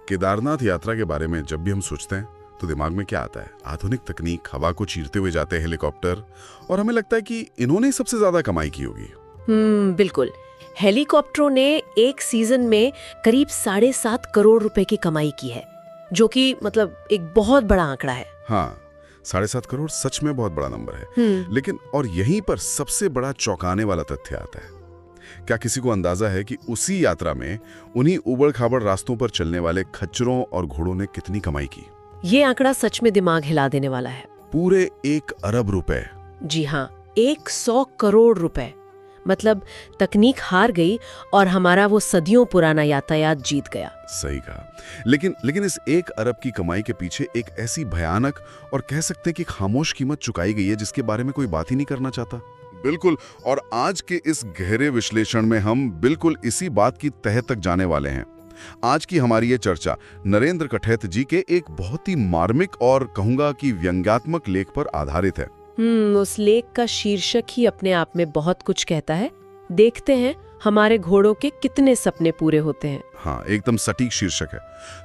केदारनाथ यात्रा के बारे में जब भी हम सोचते हैं तो दिमाग में क्या आता है? आधुनिक तकनीक, हवा को चीरते हुए जाते हैं हेलीकॉप्टर, और हमें लगता है कि इन्होंने ही सबसे ज्यादा कमाई की होगी। बिल्कुल। हेलीकॉप्टरों ने एक सीजन में करीब 7.5 करोड़ रुपए की कमाई की है, जो कि मतलब एक बहुत बड़ा आंकड़ा है। हाँ, 7.5 करोड़ सच में बहुत बड़ा नंबर है। लेकिन और यहीं पर सबसे बड़ा चौंकाने वाला तथ्य आता है। क्या किसी को अंदाजा है कि उसी यात्रा में उन्हीं उबड़-खाबड़ रास्तों पर चलने वाले खच्चरों और घोड़ों ने कितनी कमाई की? ये आंकड़ा सच में दिमाग हिला देने वाला है। पूरे 1 अरब रुपए। जी हाँ, 100 करोड़ रुपए। मतलब तकनीक हार गई और हमारा वो सदियों पुराना यातायात जीत गया। सही कहा। लेकिन इस 1 अरब की कमाई के पीछे एक ऐसी भयानक और कह सकते हैं कि खामोश कीमत चुकाई गई है जिसके बारे में कोई बात ही नहीं करना चाहता। बिल्कुल, और आज के इस गहरे विश्लेषण में हम बिल्कुल इसी बात की तह तक जाने वाले हैं। आज की हमारी ये चर्चा नरेंद्र कठैत जी के एक बहुत ही मार्मिक और कहूंगा कि व्यंग्यात्मक लेख पर आधारित है। उस लेख का शीर्षक ही अपने आप में बहुत कुछ कहता है। देखते हैं हमारे घोड़ों के कितने सपने पूरे होते हैं। हाँ, एकदम सटीक शीर्षक है।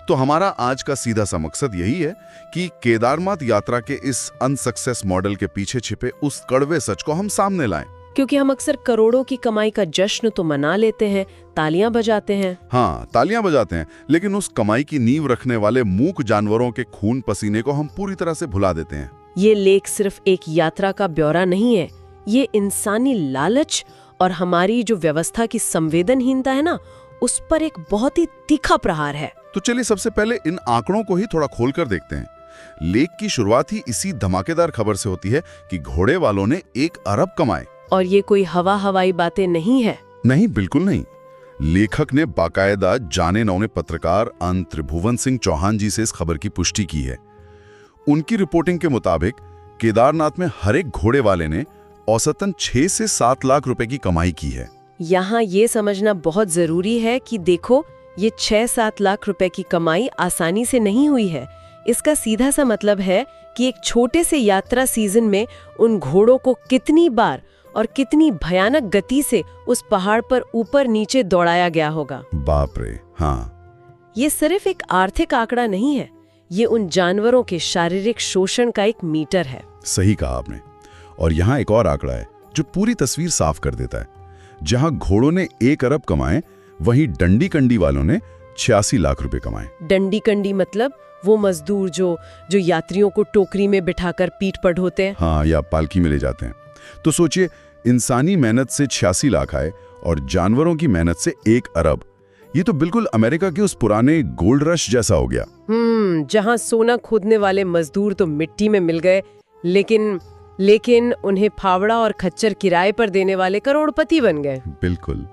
तो हमारा आज का सीधा सा मकसद यही है कि केदारनाथ यात्रा के इस अनसक्सेस मॉडल के पीछे छिपे उस कड़वे सच को हम सामने लाएं। क्योंकि हम अक्सर करोड़ों की कमाई का जश्न तो मना लेते हैं, तालियां बजाते हैं। हाँ, तालियां बजाते हैं, लेकिन उस कमाई की नींव रखने वाले मूक जानवरों के खून पसीने को हम पूरी तरह से भुला देते हैं। ये लेख सिर्फ एक यात्रा का ब्यौरा नहीं है, ये इंसानी लालच और हमारी जो व्यवस्था की संवेदनहीनता है ना, उस पर एक बहुत ही तीखा प्रहार है। तो चलिए सबसे पहले इन आंकड़ों को ही थोड़ा खोलकर देखते हैं। लेख की शुरुआत ही इसी धमाकेदार खबर से होती है कि घोड़े वालों ने 1 अरब कमाए। और ये कोई हवाई बातें नहीं है। नहीं, बिल्कुल नहीं। लेखक ने बाकायदा जाने नौने पत्रकार अन त्रिभुवन सिंह चौहान जी से इस खबर की पुष्टि की है। उनकी रिपोर्टिंग के मुताबिक केदारनाथ में हर एक घोड़े वाले ने औसतन 6 से 7 लाख रुपए की कमाई की है। यहाँ ये समझना बहुत जरूरी है कि देखो, ये 6-7 लाख रुपए की कमाई आसानी से नहीं हुई है। इसका सीधा सा मतलब है कि एक छोटे से यात्रा सीजन में उन घोड़ों को कितनी बार और कितनी भयानक गति से उस पहाड़ पर ऊपर नीचे दौड़ाया गया होगा। बाप रे। हाँ, ये सिर्फ एक आर्थिक आंकड़ा नहीं है, ये उन जानवरों के शारीरिक शोषण का एक मीटर है। सही कहा आपने। और यहाँ एक और आंकड़ा है जो पूरी तस्वीर साफ कर देता है। जहाँ घोड़ों ने 1 अरब कमाए, वहीं डंडी कंडी वालों ने 86 लाख रुपए कमाए। डंडी कंडी मतलब वो मजदूर जो यात्रियों को टोकरी में बिठाकर पीठ पर ढोते हैं। हाँ, या पालकी में ले जाते हैं। तो सोचिए, इंसानी मेहनत से 86 लाख आए और जानवरों की मेहनत से 1 अरब। ये तो बिल्कुल अमेरिका के उस पुराने गोल्ड रश जैसा हो गया। जहां सोना खोदने वाले मजदूर तो मिट्टी में मिल गए, लेकिन उन्हें फावड़ा और खच्चर किराए पर देने वाले करोड़पति बन गए। बिल्कुल।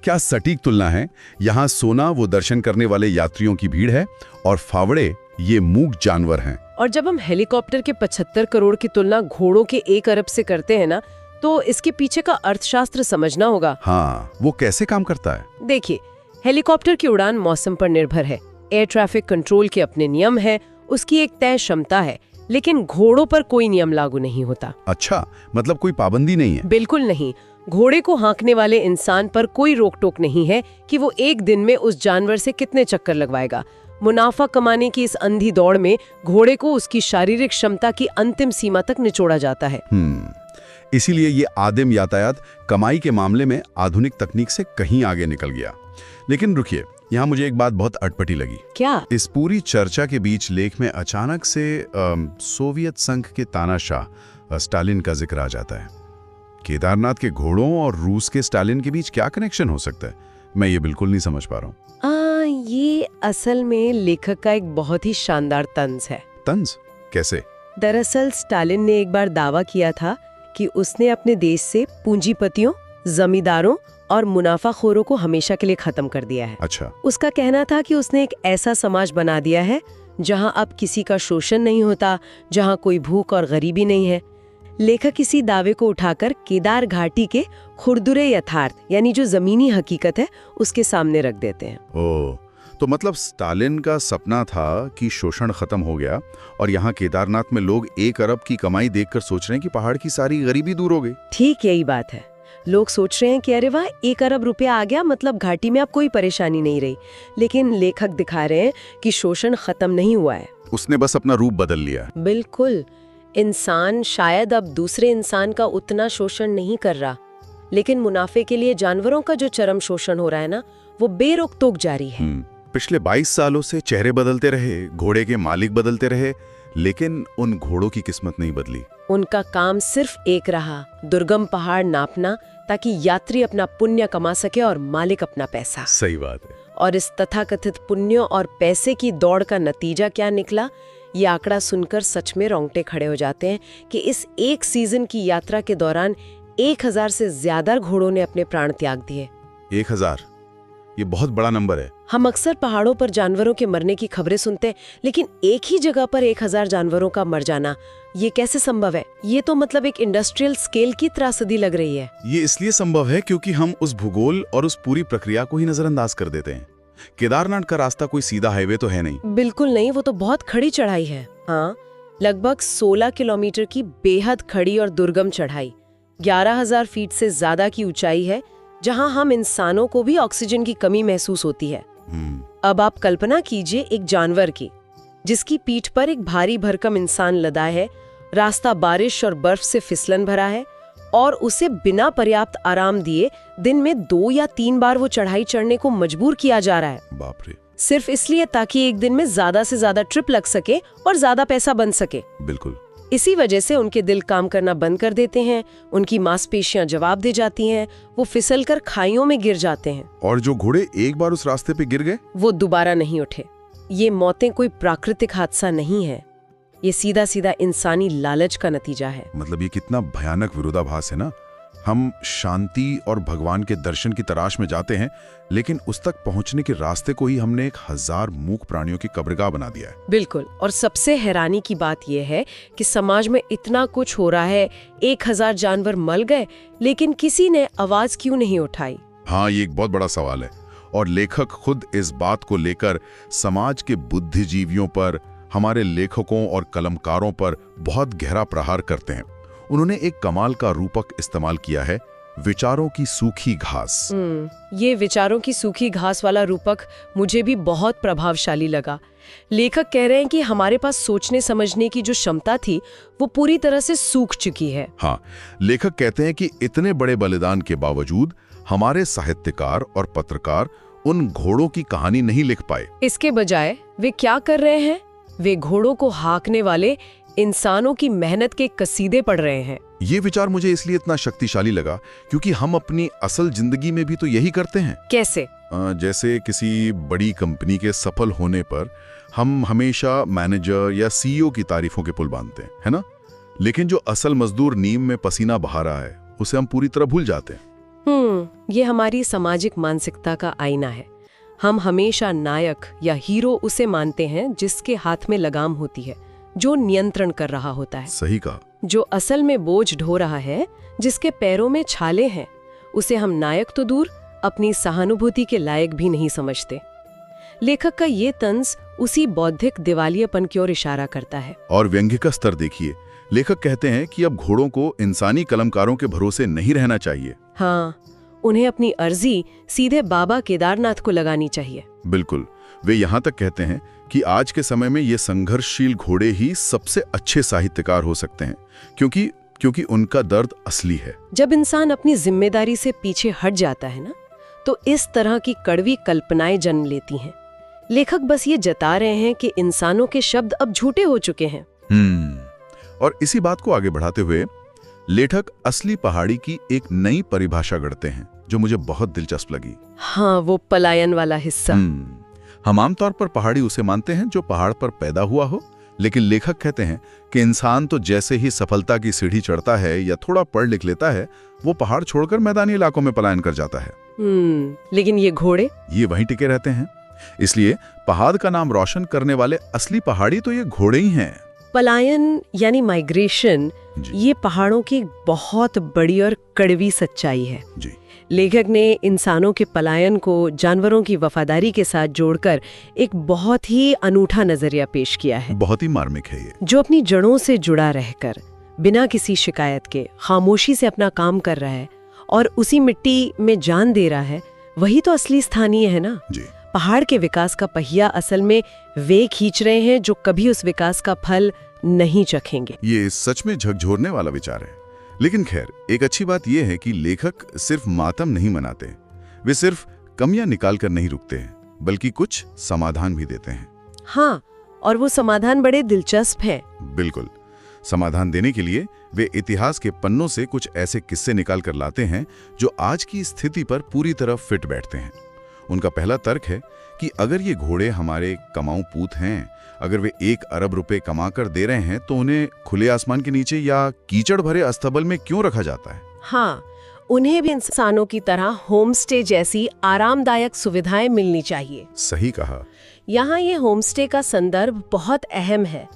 क्या सटीक तुलना है। यहाँ सोना वो दर्शन करने वाले यात्रियों की भीड़ है और फावड़े ये मूक जानवर हैं। और जब हम हेलीकॉप्टर के 75 करोड़ की तुलना घोड़ों के 1 अरब से करते हैं ना, तो इसके पीछे का अर्थशास्त्र समझना होगा। हाँ, वो कैसे काम करता है? देखिए, हेलीकॉप्टर की उड़ान मौसम पर निर्भर है। एयर ट्रैफिक कंट्रोल के अपने नियम है, उसकी एक तय क्षमता है, लेकिन घोड़ों पर कोई नियम लागू नहीं होता। अच्छा, मतलब कोई पाबंदी नहीं है? बिल्कुल नहीं। घोड़े को हाँकने वाले इंसान पर कोई रोक टोक नहीं है कि वो एक दिन में उस जानवर से कितने चक्कर लगवाएगा। मुनाफा कमाने की इस अंधी दौड़ में घोड़े को उसकी शारीरिक क्षमता की अंतिम सीमा तक निचोड़ा जाता है। इसीलिए ये आदिम यातायात कमाई के मामले में आधुनिक तकनीक से कहीं आगे निकल गया। लेकिन रुकिए, यहाँ मुझे एक बात बहुत अटपटी लगी। क्या? इस पूरी चर्चा के बीच लेख में अचानक से सोवियत संघ के तानाशाह स्टालिन का जिक्र आ जाता है। केदारनाथ के घोड़ों और रूस के स्टालिन के बीच क्या कनेक्शन हो सकता है? मैं ये बिल्कुल नहीं समझ पा रहा हूँ। ये असल में लेखक का एक बहुत ही शानदार तंज है। तंज? कैसे? दरअसल स्टालिन ने एक बार दावा किया था कि उसने अपने देश से पूंजीपतियों, जमींदारों और मुनाफाखोरों को हमेशा के लिए खत्म कर दिया है। अच्छा। उसका कहना था कि उसने एक ऐसा समाज बना दिया है जहां अब किसी का शोषण नहीं होता, जहां कोई भूख और गरीबी नहीं है। लेखक इसी दावे को उठाकर केदार घाटी के खुरदुरे यथार्थ, यानी जो जमीनी हकीकत है, उसके सामने रख देते हैं। ओह, तो मतलब स्टालिन का सपना था कि शोषण खत्म हो गया और यहाँ केदारनाथ में लोग 1 अरब की कमाई देखकर सोच रहे हैं कि पहाड़ की सारी गरीबी दूर हो गई। ठीक यही बात है। लोग सोच रहे हैं कि अरे वाह, 1 अरब रुपया आ गया, मतलब घाटी में अब कोई परेशानी नहीं रही। लेकिन लेखक दिखा रहे हैं कि शोषण खत्म नहीं हुआ है, उसने बस अपना रूप बदल लिया। बिल्कुल। इंसान शायद अब दूसरे इंसान का उतना शोषण नहीं कर रहा, लेकिन मुनाफे के लिए जानवरों का जो चरम शोषण हो रहा है ना, वो बेरोक-टोक जारी है। पिछले 22 सालों से चेहरे बदलते रहे, घोड़े के मालिक बदलते रहे, लेकिन उन घोड़ों की किस्मत नहीं बदली। उनका काम सिर्फ एक रहा, दुर्गम पहाड़ नापना, ताकि यात्री अपना पुण्य कमा सके और मालिक अपना पैसा। सही बात है। और इस तथाकथित पुण्य और पैसे की दौड़ का नतीजा क्या निकला, ये आंकड़ा सुनकर सच में रोंगटे खड़े हो जाते हैं कि इस एक सीजन की यात्रा के दौरान 1000 से ज्यादा घोड़ों ने अपने प्राण त्याग दिए। 1000, ये बहुत बड़ा नंबर है। हम अक्सर पहाड़ों पर जानवरों के मरने की खबरें सुनते हैं, लेकिन एक ही जगह पर 1000 जानवरों का मर जाना, ये कैसे संभव है? ये तो मतलब एक इंडस्ट्रियल स्केल की त्रासदी लग रही है। ये इसलिए संभव है क्योंकि हम उस भूगोल और उस पूरी प्रक्रिया को ही नजरअंदाज कर देते हैं। केदारनाथ का रास्ता कोई सीधा हाईवे तो है नहीं। बिल्कुल नहीं, वो तो बहुत खड़ी चढ़ाई है। हाँ, लगभग 16 किलोमीटर की बेहद खड़ी और दुर्गम चढ़ाई, 11,000 फीट से ज्यादा की ऊंचाई है, जहां हम इंसानों को भी ऑक्सीजन की कमी महसूस होती है। अब आप कल्पना कीजिए एक जानवर की, जिसकी पीठ पर एक भारी भरकम इंसान लदा है, रास्ता बारिश और बर्फ से फिसलन भरा है, और उसे बिना पर्याप्त आराम दिए दिन में 2 या 3 बार वो चढ़ाई चढ़ने को मजबूर किया जा रहा है। बाप रे। सिर्फ इसलिए ताकि एक दिन में ज्यादा से ज्यादा ट्रिप लग सके और ज्यादा पैसा बन सके। बिल्कुल। इसी वजह से उनके दिल काम करना बंद कर देते हैं, उनकी मांसपेशियां जवाब दे जाती हैं, वो फिसलकर खाइयों में गिर जाते हैं। और जो घोड़े एक बार उस रास्ते पे गिर गए, वो दोबारा नहीं उठे। ये मौतें कोई प्राकृतिक हादसा नहीं है, ये सीधा सीधा इंसानी लालच का नतीजा है। मतलब ये कितना भयानक विरोधाभास है ना। हम शांति और भगवान के दर्शन की तलाश में जाते हैं, लेकिन उस तक पहुंचने के रास्ते को ही हमने 1000 मूक प्राणियों की कब्रगाह बना दिया है। बिल्कुल। और सबसे हैरानी की बात यह है कि समाज में इतना कुछ हो रहा है, 1000 जानवर मर गए, लेकिन किसी ने आवाज क्यों नहीं उठाई? हाँ, ये एक बहुत बड़ा सवाल है। और लेखक खुद इस बात को लेकर समाज के बुद्धिजीवियों पर, हमारे लेखकों और कलमकारों पर बहुत गहरा प्रहार करते हैं। उन्होंने एक कमाल का रूपक इस्तेमाल किया है, विचारों की सूखी घास। ये विचारों की सूखी घास वाला रूपक मुझे भी बहुत प्रभावशाली लगा। लेखक कह रहे हैं कि हमारे पास सोचने समझने की जो क्षमता थी, वो पूरी तरह से सूख चुकी है। हाँ, लेखक कहते हैं कि इतने बड़े बलिदान के बावजूद हमारे साहित्यकार और पत्रकार उन घोड़ों की कहानी नहीं लिख पाए। इसके बजाय वे क्या कर रहे हैं? वे घोड़ों को हाँकने वाले इंसानों की मेहनत के कसीदे पढ़ रहे हैं। ये विचार मुझे इसलिए इतना शक्तिशाली लगा क्योंकि हम अपनी असल जिंदगी में भी तो यही करते हैं। कैसे? जैसे किसी बड़ी कंपनी के सफल होने पर हम हमेशा मैनेजर या सीईओ की तारीफों के पुल बांधते हैं, है ना? लेकिन जो असल मजदूर नीम में पसीना बहा रहा है, उसे हम पूरी तरह भूल जाते हैं। ये हमारी सामाजिक मानसिकता का आईना है। हम हमेशा नायक या हीरो उसे मानते हैं जिसके हाथ में लगाम होती है, जो नियंत्रण कर रहा होता है। सही कहा। जो असल में बोझ ढो रहा है, जिसके पैरों में छाले हैं, उसे हम नायक तो दूर, अपनी सहानुभूति के लायक भी नहीं समझते। लेखक का ये तंज उसी बौद्धिक दिवालियापन की ओर इशारा करता है। और व्यंग्य का स्तर देखिए। लेखक कहते हैं कि अब घोड़ों को इंसानी कलमकारों के भरोसे नहीं रहना चाहिए। हाँ, उन्हें अपनी अर्जी सीधे बाबा केदारनाथ को लगानी चाहिए। बिल्कुल। वे यहाँ तक कहते हैं कि आज के समय में ये संघर्षशील घोड़े ही सबसे अच्छे साहित्यकार हो सकते हैं, क्योंकि उनका दर्द असली है। जब इंसान अपनी जिम्मेदारी से पीछे हट जाता है ना, तो इस तरह की कड़वी कल्पनाएं जन्म लेती हैं। लेखक बस ये जता रहे हैं कि इंसानों के शब्द अब झूठे हो चुके हैं। और इसी बात को आगे बढ़ाते हुए लेखक असली पहाड़ी की एक नई परिभाषा गढ़ते हैं, जो मुझे बहुत दिलचस्प लगी। हाँ, वो पलायन वाला हिस्सा। हम आमतौर पर पहाड़ी उसे मानते हैं जो पहाड़ पर पैदा हुआ हो, लेकिन लेखक कहते हैं कि इंसान तो जैसे ही सफलता की सीढ़ी चढ़ता है या थोड़ा पढ़ लिख लेता है, वो पहाड़ छोड़कर मैदानी इलाकों में पलायन कर जाता है। लेकिन ये घोड़े, ये वहीं टिके रहते हैं। इसलिए पहाड़ का नाम रोशन करने वाले असली पहाड़ी तो ये घोड़े ही हैं। पलायन यानी माइग्रेशन, ये पहाड़ों की बहुत बड़ी और कड़वी सच्चाई है। जी। लेखक ने इंसानों के पलायन को जानवरों की वफादारी के साथ जोड़कर एक बहुत ही अनूठा नजरिया पेश किया है। बहुत ही मार्मिक है ये। जो अपनी जड़ों से जुड़ा रहकर बिना किसी शिकायत के खामोशी से अपना काम कर रहा है और उसी मिट्टी में जान दे रहा है, वही तो असली स्थानीय है ना। जी। पहाड़ के विकास का पहिया असल में वे खींच रहे हैं जो कभी उस विकास का फल नहीं चखेंगे। ये सच में झकझोरने वाला विचार है। लेकिन खैर, एक अच्छी बात यह है कि लेखक सिर्फ मातम नहीं मनाते, वे सिर्फ कमियां निकाल कर नहीं रुकते हैं, बल्कि कुछ समाधान भी देते हैं। हाँ, और वो समाधान बड़े दिलचस्प हैं। बिल्कुल। समाधान देने के लिए वे इतिहास के पन्नों से कुछ ऐसे किस्से निकाल कर लाते हैं जो आज की स्थिति पर पूरी तरह फिट बैठते हैं। उनका पहला तर्क है कि अगर ये घोड़े हमारे कमाऊ पूत हैं, अगर वे 1 अरब रुपए कमा कर दे रहे हैं, तो उन्हें खुले आसमान के नीचे या कीचड़ भरे अस्तबल में क्यों रखा जाता है? हाँ, उन्हें भी इंसानों की तरह होम स्टे जैसी आरामदायक सुविधाएं मिलनी चाहिए। सही कहा। यहाँ ये होम स्टे का संदर्भ बहुत अहम है।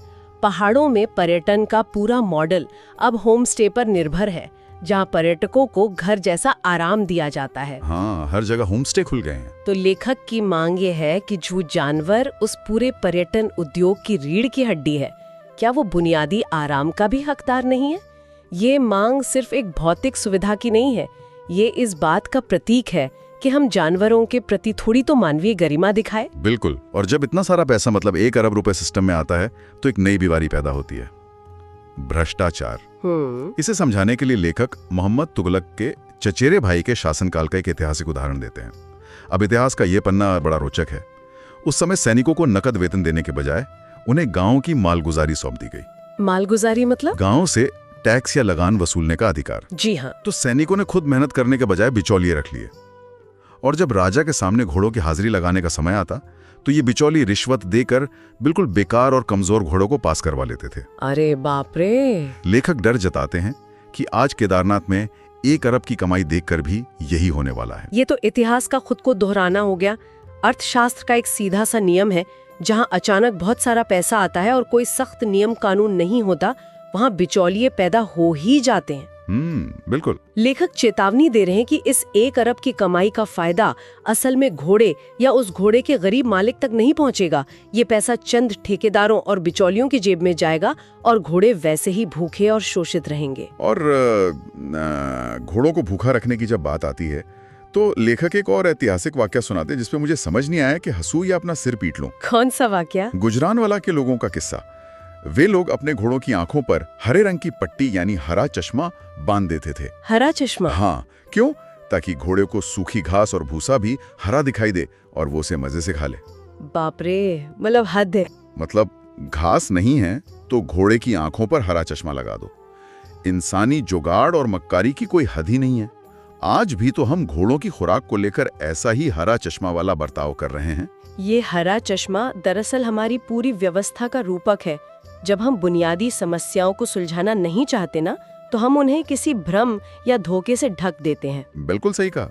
पहाड़ों में पर्यटन का पूरा मॉडल अब होम स्टे पर निर्भर है, जहाँ पर्यटकों को घर जैसा आराम दिया जाता है। हाँ, हर जगह होम स्टे खुल गए हैं। तो लेखक की मांग ये है कि जो जानवर उस पूरे पर्यटन उद्योग की रीढ़ की हड्डी है, क्या वो बुनियादी आराम का भी हकदार नहीं है? ये मांग सिर्फ एक भौतिक सुविधा की नहीं है, ये इस बात का प्रतीक है कि हम जानवरों के प्रति थोड़ी तो मानवीय गरिमा दिखाए। बिल्कुल। और जब इतना सारा पैसा, मतलब 1 अरब रुपए सिस्टम में आता है, तो एक नई बीमारी पैदा होती है, भ्रष्टाचार। इसे समझाने के लिए लेखक मोहम्मद तुगलक के चचेरे भाई के शासनकाल का एक ऐतिहासिक उदाहरण देते हैं। अब इतिहास का यह पन्ना बड़ा रोचक है। उस समय सैनिकों को नकद वेतन देने के बजाय उन्हें गांव की मालगुजारी सौंप दी गई। मालगुजारी मतलब? गांव से टैक्स या लगान वसूलने का अधिकार। जी हाँ। तो सैनिकों ने खुद मेहनत करने के बजाय बिचौलिए रख लिए, और जब राजा के सामने घोड़ों की हाजिरी लगाने का समय आता, तो ये बिचौली रिश्वत देकर बिल्कुल बेकार और कमजोर घोड़ों को पास करवा लेते थे। अरे बाप रे। लेखक डर जताते हैं कि आज केदारनाथ में 1 अरब की कमाई देखकर भी यही होने वाला है। ये तो इतिहास का खुद को दोहराना हो गया। अर्थशास्त्र का एक सीधा सा नियम है, जहाँ अचानक बहुत सारा पैसा आता है और कोई सख्त नियम कानून नहीं होता, वहाँ बिचौलिए पैदा हो ही जाते हैं। बिल्कुल। लेखक चेतावनी दे रहे हैं कि इस 1 अरब की कमाई का फायदा असल में घोड़े या उस घोड़े के गरीब मालिक तक नहीं पहुंचेगा। ये पैसा चंद ठेकेदारों और बिचौलियों की जेब में जाएगा और घोड़े वैसे ही भूखे और शोषित रहेंगे। और घोड़ों को भूखा रखने की जब बात आती है, तो लेखक एक और ऐतिहासिक वाकया सुनाते हैं जिसपे मुझे समझ नहीं आया कि हंसू या अपना सिर पीट लूं। कौन सा वाकया? गुजरानवाला के लोगों का किस्सा। वे लोग अपने घोड़ों की आंखों पर हरे रंग की पट्टी यानी हरा चश्मा बांध देते थे। हरा चश्मा? हाँ। क्यों? ताकि घोड़े को सूखी घास और भूसा भी हरा दिखाई दे और वो उसे मजे से खा ले। बाप रे, मतलब हद है। मतलब घास नहीं है तो घोड़े की आंखों पर हरा चश्मा लगा दो। इंसानी जुगाड़ और मक्कारी की कोई हद ही नहीं है। आज भी तो हम घोड़ों की खुराक को लेकर ऐसा ही हरा चश्मा वाला बर्ताव कर रहे हैं। ये हरा चश्मा दरअसल हमारी पूरी व्यवस्था का रूपक है। जब हम बुनियादी समस्याओं को सुलझाना नहीं चाहते ना, तो हम उन्हें किसी भ्रम या धोखे से ढक देते हैं। बिल्कुल सही कहा।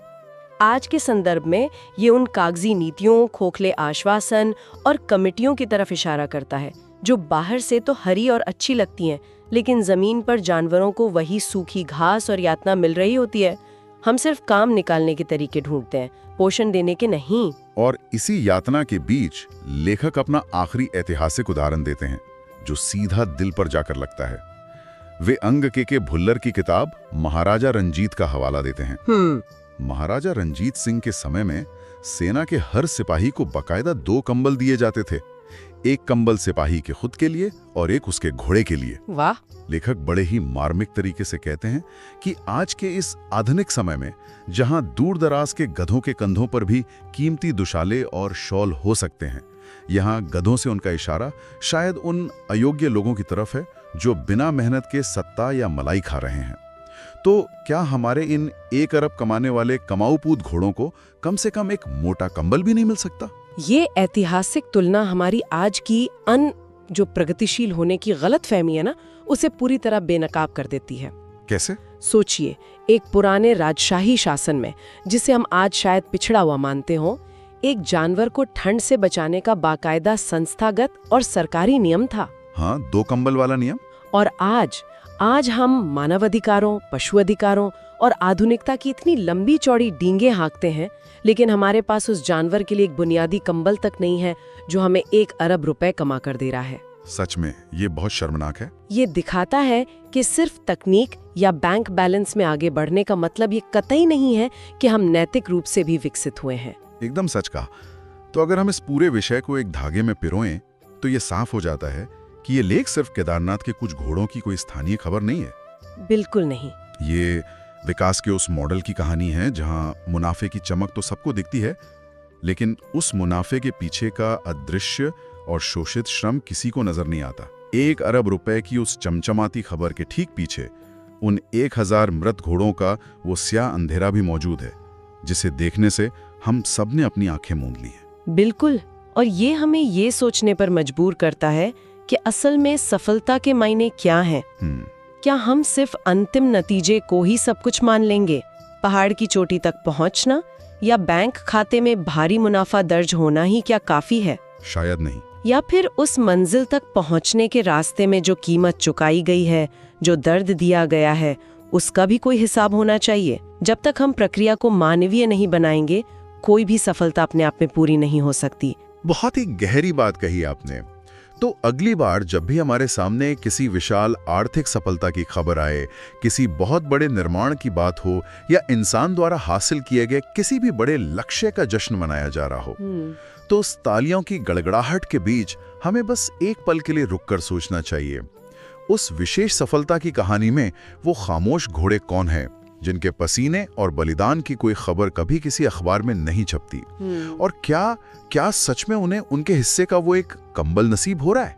आज के संदर्भ में ये उन कागजी नीतियों, खोखले आश्वासन और कमिटियों की तरफ इशारा करता है, जो बाहर से तो हरी और अच्छी लगती हैं, लेकिन जमीन पर जानवरों को वही सूखी घास और यातना मिल रही होती है। हम सिर्फ काम निकालने के तरीके ढूंढते हैं, पोषण देने के नहीं। और इसी यातना के बीच लेखक अपना आखिरी ऐतिहासिक उदाहरण देते हैं जो सीधा दिल पर जाकर लगता है। वे अंग के भुल्लर की किताब महाराजा रंजीत का हवाला देते हैं। महाराजा रंजीत सिंह के समय में सेना के हर सिपाही को बाकायदा 2 कंबल दिए जाते थे। एक कंबल सिपाही के खुद के लिए और एक उसके घोड़े के लिए। वाह। लेखक बड़े ही मार्मिक तरीके से कहते हैं कि आज के इस आधुनिक समय में, जहां दूर दराज के गधों के कंधों पर भी कीमती दुशाले और शॉल हो सकते हैं, यहाँ गधों से उनका इशारा शायद उन अयोग्य लोगों की तरफ है जो बिना मेहनत के सत्ता या मलाई खा रहे हैं। तो क्या हमारे इन 1 अरब कमाने वाले कमाऊपूत घोड़ों को कम से कम एक मोटा कंबल भी नहीं मिल सकता? ये ऐतिहासिक तुलना हमारी आज की जो प्रगतिशील होने की गलतफहमी है ना, उसे पूरी तरह बेनकाब कर देती है। कैसे? सोचिए, एक पुराने राजशाही शासन में, जिसे हम आज शायद पिछड़ा हुआ मानते हो, एक जानवर को ठंड से बचाने का बाकायदा संस्थागत और सरकारी नियम था। हाँ, 2 कंबल वाला नियम। और आज हम मानवाधिकारों, पशु अधिकारों और आधुनिकता की इतनी लंबी चौड़ी डींगे हाँकते हैं, लेकिन हमारे पास उस जानवर के लिए एक बुनियादी कंबल तक नहीं है जो हमें 1 अरब रुपए कमा कर दे रहा है। सच में ये बहुत शर्मनाक है। ये दिखाता है कि सिर्फ तकनीक या बैंक बैलेंस में आगे बढ़ने का मतलब ये कतई नहीं है कि हम नैतिक रूप से भी विकसित हुए हैं। एकदम सच कहा। तो अगर हम इस पूरे विषय को एक धागे में पिरोएं तो ये साफ हो जाता है कि ये लेख सिर्फ केदारनाथ के कुछ घोड़ों की कोई स्थानीय खबर नहीं है। बिल्कुल नहीं। ये विकास के उस मॉडल की कहानी है जहां मुनाफे की चमक तो सबको दिखती है, लेकिन उस मुनाफे के पीछे का अदृश्य और शोषित श्रम किसी को नजर नहीं आता। 1 अरब रुपए की उस चमचमाती खबर के ठीक पीछे उन 1000 मृत घोड़ों का वो स्याह अंधेरा भी मौजूद है, जिसे देखने से हम सब ने अपनी आंखें मूंद ली हैं। बिल्कुल। और ये हमें ये सोचने पर मजबूर करता है कि असल में सफलता के मायने क्या हैं। क्या हम सिर्फ अंतिम नतीजे को ही सब कुछ मान लेंगे, पहाड़ की चोटी तक पहुंचना, या बैंक खाते में भारी मुनाफा दर्ज होना ही क्या काफी है? शायद नहीं। या फिर उस मंजिल तक पहुंचने के रास्ते में जो कीमत चुकाई गई है, जो दर्द दिया गया है, उसका भी कोई हिसाब होना चाहिए। जब तक हम प्रक्रिया को मानवीय नहीं बनाएंगे, कोई भी सफलता अपने आप में पूरी नहीं हो सकती। बहुत ही गहरी बात कही आपने। तो अगली बार जब भी हमारे सामने किसी विशाल आर्थिक सफलता की खबर आए, किसी बहुत बड़े निर्माण की बात हो, या इंसान द्वारा हासिल किए गए किसी भी बड़े लक्ष्य का जश्न मनाया जा रहा हो, तो उस तालियों की गड़गड़ाहट के बीच हमें बस एक पल के लिए रुककर सोचना चाहिए, उस विशेष सफलता की कहानी में वो खामोश घोड़े कौन हैं जिनके पसीने और बलिदान की कोई खबर कभी किसी अखबार में नहीं छपती, और क्या सच में उन्हें उनके हिस्से का वो एक कंबल नसीब हो रहा है।